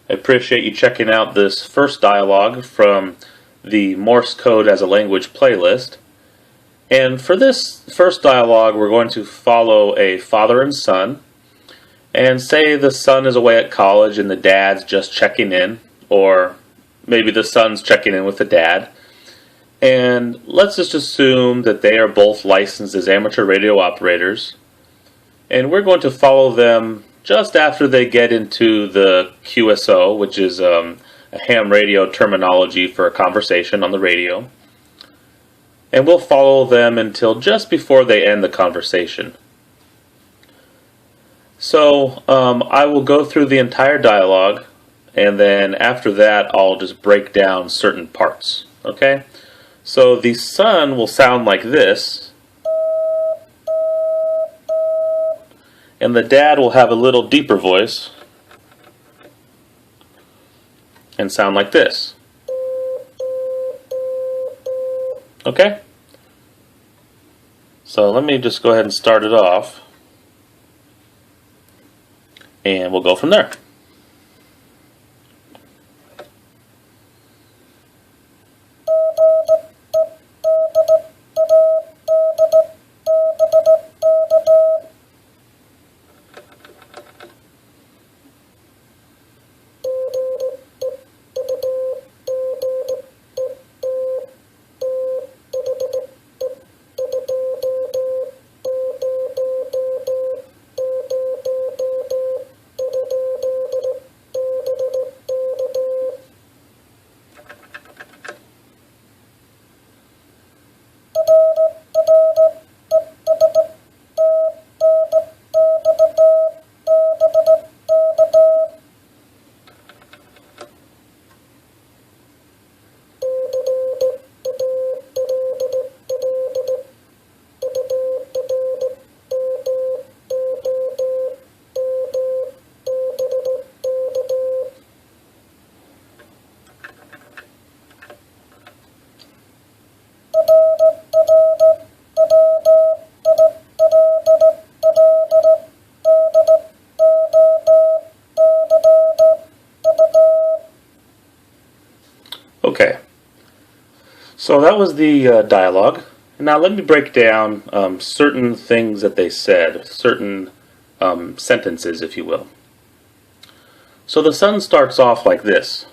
I appreciate you checking out this first dialogue from the Morse Code as a Language playlist. And for this first dialogue, we're going to follow a father and son, and say the son is away at college and the dad's just checking in, or maybe the son's checking in with the dad. And let's just assume that they are both licensed as amateur radio operators, and we're going to follow them just after they get into the QSO, which is a ham radio terminology for a conversation on the radio. And we'll follow them until just before they end the conversation. So I will go through the entire dialogue, and then after that I'll just break down certain parts. Okay? So the son will sound like this, and the dad will have a little deeper voice and sound like this. Okay? So let me just go ahead and start it off, and we'll go from there. Okay, so that was the dialogue. Now let me break down certain things that they said, certain sentences, if you will. So the son starts off like this.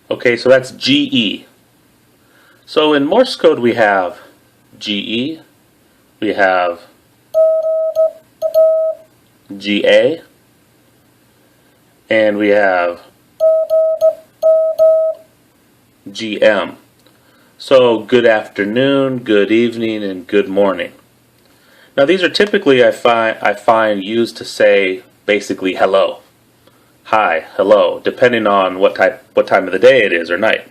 Okay, so that's GE. So in Morse code we have GE, we have GA, and we have GM. So good afternoon, good evening, and good morning. Now these are typically I find used to say basically hello, hi, hello, depending on what time of the day it is or night.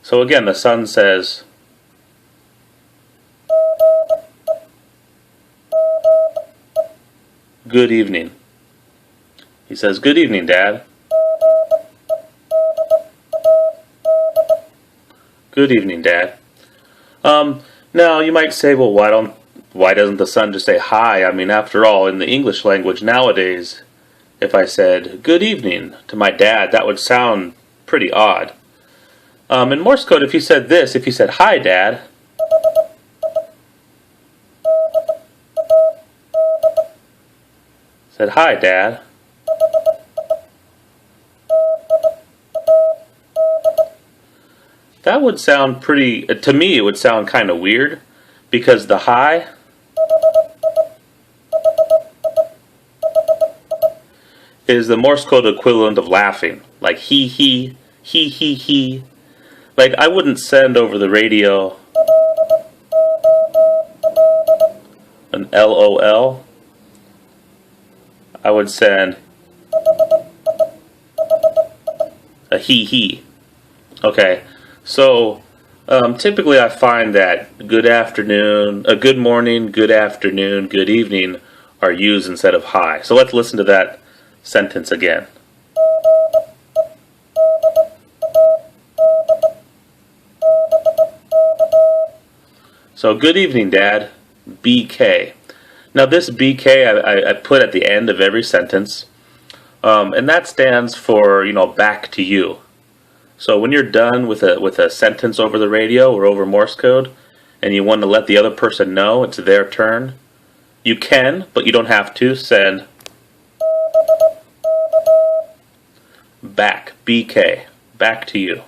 So again, the son says good evening. He says, good evening, Dad. Good evening, Dad. Now you might say, well, why doesn't the son just say hi? I mean, after all, in the English language nowadays, if I said good evening to my dad, that would sound pretty odd. In Morse code, if you said this, if you said hi, Dad, said hi, Dad, that would sound pretty, to me it would sound kind of weird, because the hi is the Morse code equivalent of laughing, like he. Like I wouldn't send over the radio an LOL. I would send a he. Okay. So typically I find that good afternoon, good morning, good afternoon, good evening are used instead of hi. So let's listen to that sentence again. So good evening, Dad. BK. Now this BK I put at the end of every sentence, and that stands for, back to you. So when you're done with a sentence over the radio or over Morse code, and you want to let the other person know it's their turn, you can, but you don't have to, send back, BK, back to you.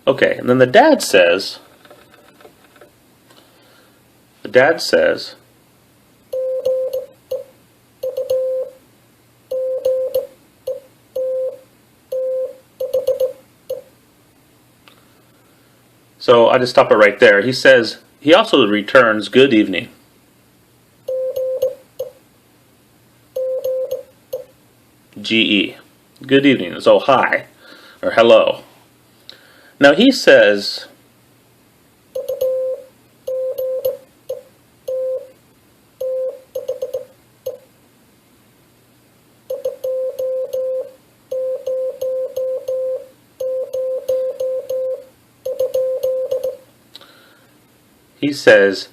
Okay, and then the dad says, so I just stop it right there. He says, he also returns good evening. GE. Good evening. So hi, or hello. Now he says,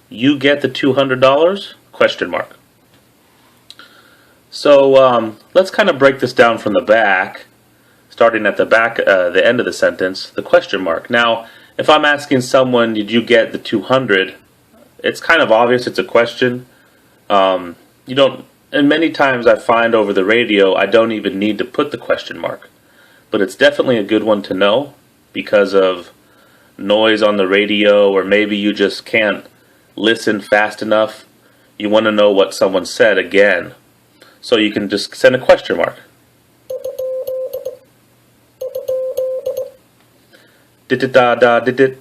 you get the $200? Question mark. So let's kind of break this down from the back, starting at the end of the sentence, the question mark. Now, if I'm asking someone, did you get the 200? It's kind of obvious it's a question. And many times I find over the radio, I don't even need to put the question mark. But it's definitely a good one to know because of noise on the radio, or maybe you just can't listen fast enough. You want to know what someone said again. So you can just send a question mark. Did-it-da-da-did-it.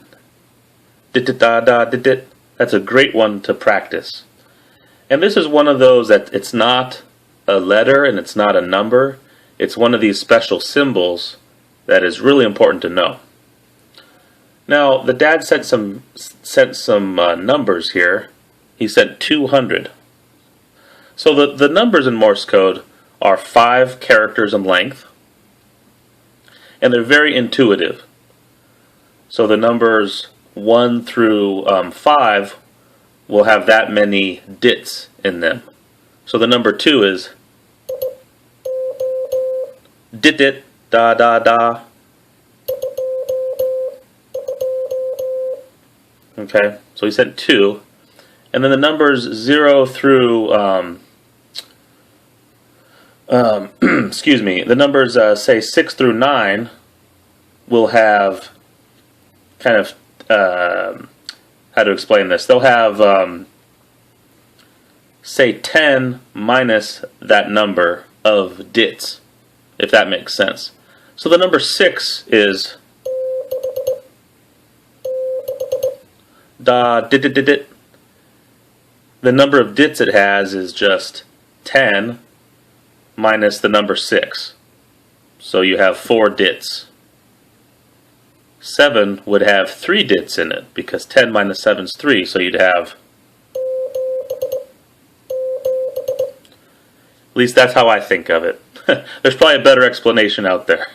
Did-it-da-da-did-it. That's a great one to practice. And this is one of those that it's not a letter and it's not a number. It's one of these special symbols that is really important to know. Now, the dad sent some numbers here. He sent 200. So the numbers in Morse code are 5 characters in length, and they're very intuitive. So the numbers 1 through 5 will have that many dits in them. So the number 2 is dit dit da da da. Okay, so he sent 2, and then the numbers 0 through excuse me, the numbers say 6 through 9 will have kind of how to explain this. They'll have say 10 minus that number of dits, if that makes sense. So the number 6 is da dit dit dit dit. The number of dits it has is just 10 minus the number 6. So you have 4 dits. 7 would have 3 dits in it because 10 minus 7 is 3, so you'd have, at least that's how I think of it. There's probably a better explanation out there.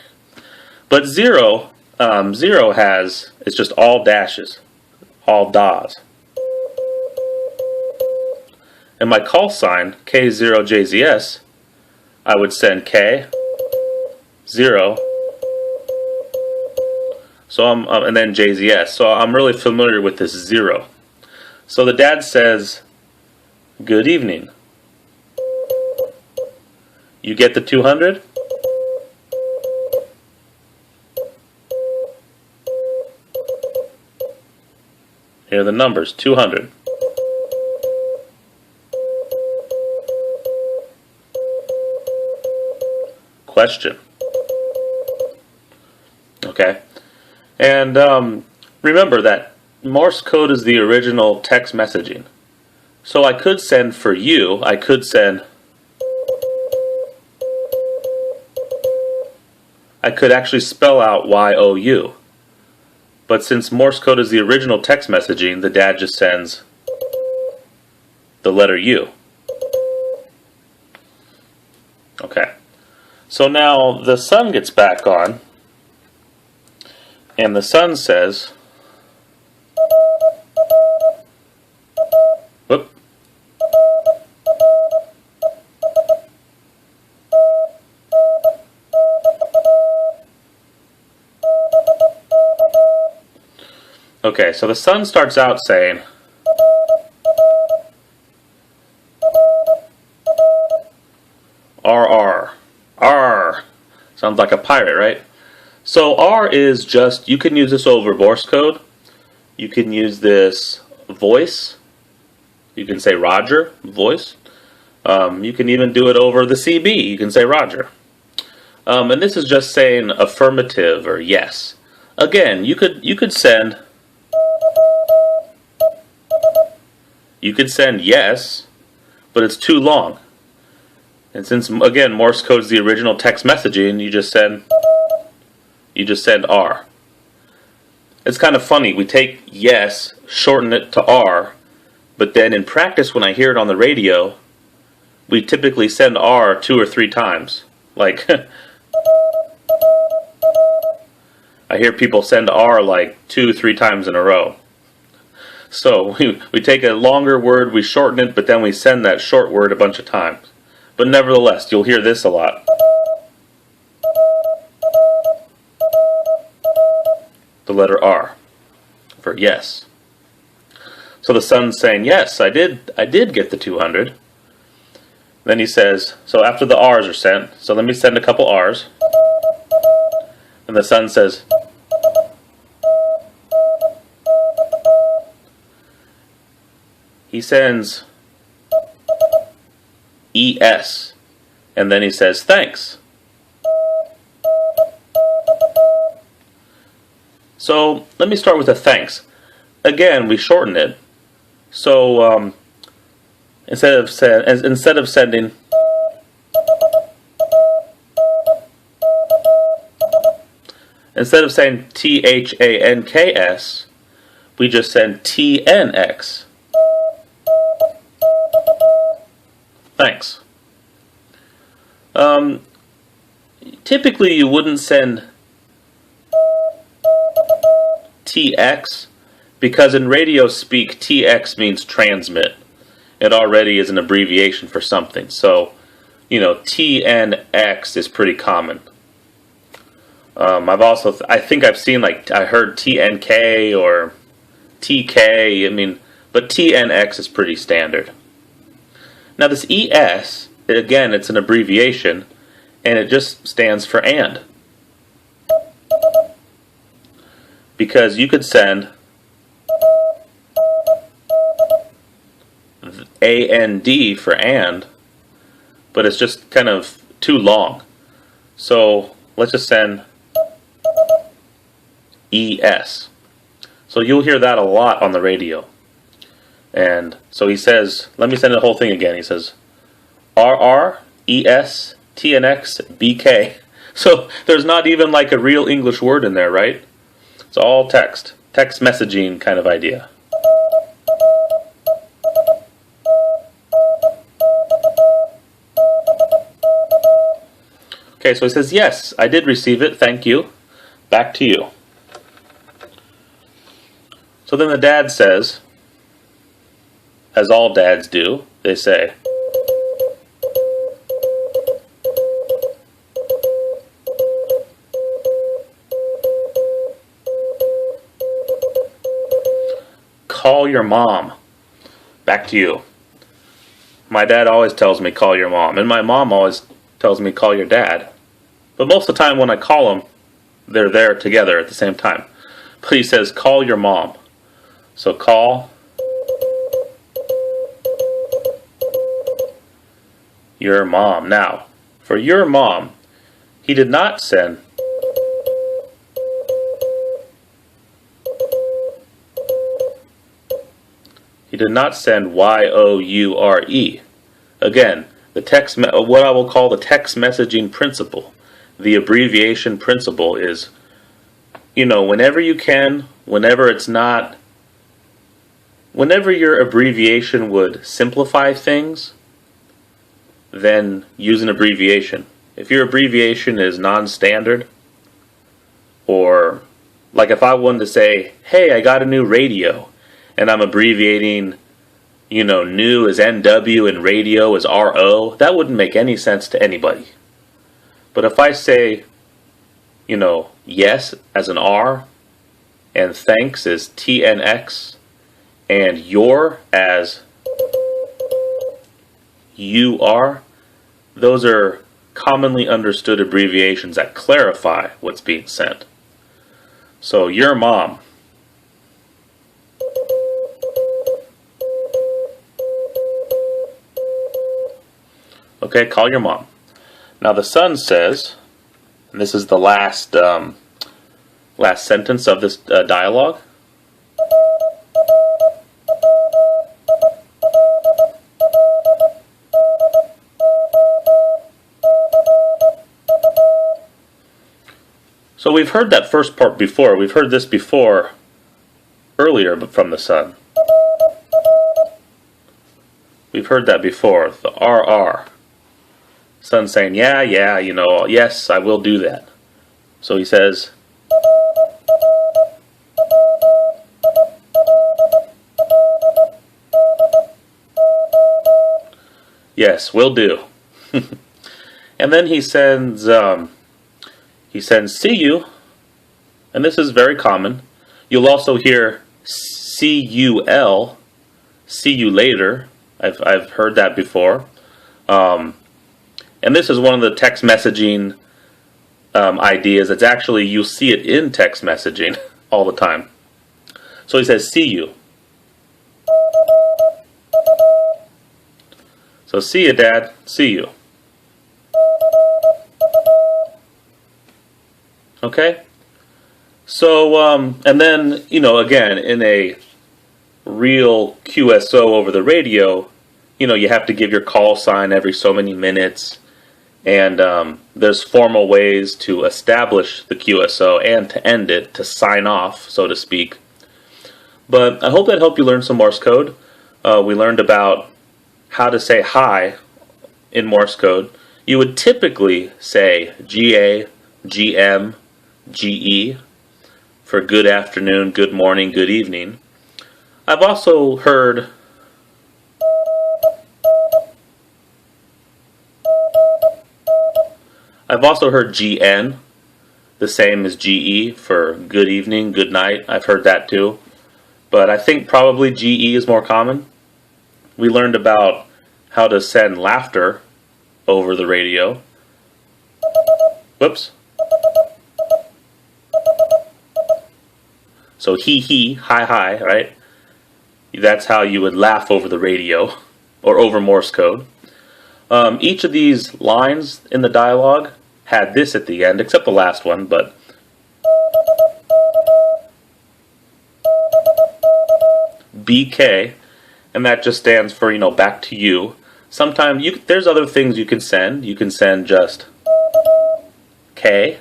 But 0 is just all dashes, all DAs. And my call sign, K0JZS, I would send K, 0, so and then JZS. So I'm really familiar with this 0. So the dad says, good evening. You get the 200? Here are the numbers, 200. Question. Okay. And remember that Morse code is the original text messaging. So I could send for you, I could actually spell out YOU. But since Morse code is the original text messaging, the dad just sends the letter U. Okay. So now the sun gets back on, and the sun says, Whoop. Okay, so the son starts out saying, RR. R. Sounds like a pirate, right? So R is just, you can use this over Morse code. You can use this voice. You can say Roger, voice. You can even do it over the CB. You can say Roger. And this is just saying affirmative or yes. Again, you could send yes, but it's too long. And since, again, Morse code is the original text messaging, you just send R. It's kind of funny. We take yes, shorten it to R, but then in practice when I hear it on the radio, we typically send R 2 or 3 times. Like, I hear people send R like 2, 3 times in a row. So we take a longer word, we shorten it, but then we send that short word a bunch of times. But nevertheless, you'll hear this a lot. The letter R for yes. So the son's saying, yes, I did get the 200. Then he says, so after the R's are sent, so let me send a couple R's. And the son says, he sends ES, and then he says thanks. So let me start with a thanks. Again, we shorten it. So instead of sending THANKS, we just send TNX. Thanks. Typically you wouldn't send TX because in radio speak TX means transmit. It already is an abbreviation for something. So, TNX is pretty common. I think I've seen I heard TNK or TK, but TNX is pretty standard. Now this ES, again, it's an abbreviation, and it just stands for and. Because you could send AND for and, but it's just kind of too long. So let's just send ES. So you'll hear that a lot on the radio. And so he says, let me send the whole thing again. He says, RR, ES, TNX, BK. So there's not even like a real English word in there, right? It's all text messaging kind of idea. Okay, so he says, yes, I did receive it, thank you. Back to you. So then the dad says, as all dads do, they say, call your mom. Back to you. My dad always tells me call your mom, and my mom always tells me call your dad. But most of the time when I call them, they're there together at the same time. But he says call your mom. So call your mom. Now, for your mom, he did not send YOURE. Again, what I will call the text messaging principle. The abbreviation principle is, whenever you can, whenever your abbreviation would simplify things, then use an abbreviation. If your abbreviation is non-standard, or like if I wanted to say, hey, I got a new radio, and I'm abbreviating, new is NW and radio is RO, that wouldn't make any sense to anybody. But if I say, yes as an R, and thanks as TNX, and your as UR, those are commonly understood abbreviations that clarify what's being sent. So, your mom. Okay, call your mom. Now the son says, and this is the last sentence of this dialogue. So we've heard that first part before. We've heard this before earlier from the son. We've heard that before, the RR. Son saying, yeah, yes, I will do that. So he says, yes, will do. And then he sends, see you, and this is very common. You'll also hear CUL, see you later. I've heard that before. And this is one of the text messaging ideas. It's actually, you see it in text messaging all the time. So he says, see you. So see you, Dad. See you. Okay? So, and then, again, in a real QSO over the radio, you have to give your call sign every so many minutes. And there's formal ways to establish the QSO and to end it, to sign off, so to speak. But I hope that helped you learn some Morse code. We learned about how to say hi in Morse code. You would typically say GA, GM, GE for good afternoon, good morning, good evening. I've also heard GN, the same as GE for good evening, good night. I've heard that too. But I think probably GE is more common. We learned about how to send laughter over the radio. Whoops. So he, hi, right? That's how you would laugh over the radio or over Morse code. Each of these lines in the dialogue had this at the end, except the last one, but BK, and that just stands for, back to you. Sometimes there's other things you can send. You can send just K.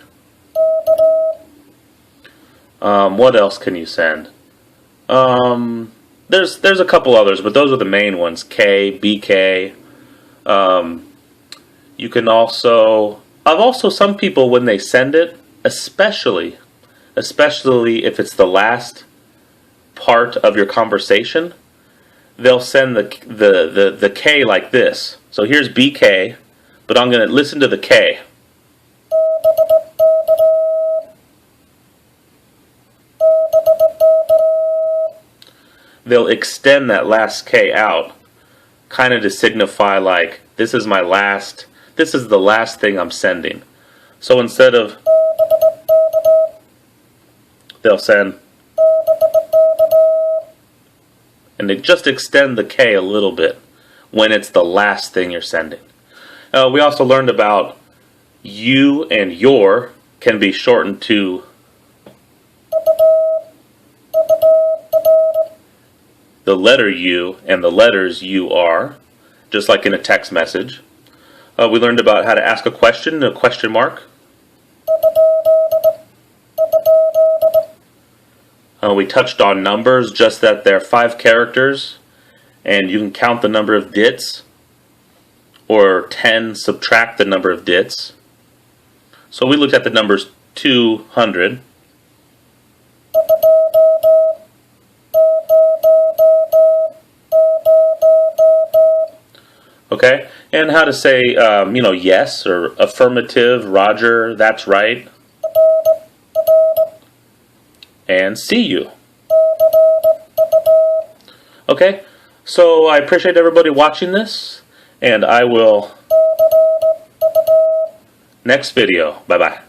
What else can you send? There's a couple others, but those are the main ones. K, BK. You can also, some people when they send it, especially if it's the last part of your conversation, they'll send the K like this. So here's BK, but I'm going to listen to the K. They'll extend that last K out, kind of to signify like, this is the last thing I'm sending. So instead of, they'll send, and they just extend the K a little bit when it's the last thing you're sending. We also learned about you and your can be shortened to the letter U and the letters UR, just like in a text message. We learned about how to ask a question, a question mark. We touched on numbers, just that they're 5 characters, and you can count the number of dits, or 10 subtract the number of dits. So we looked at the numbers 200. Okay, and how to say, yes, or affirmative, Roger, that's right, and see you. Okay, so I appreciate everybody watching this, and I will next video. Bye-bye.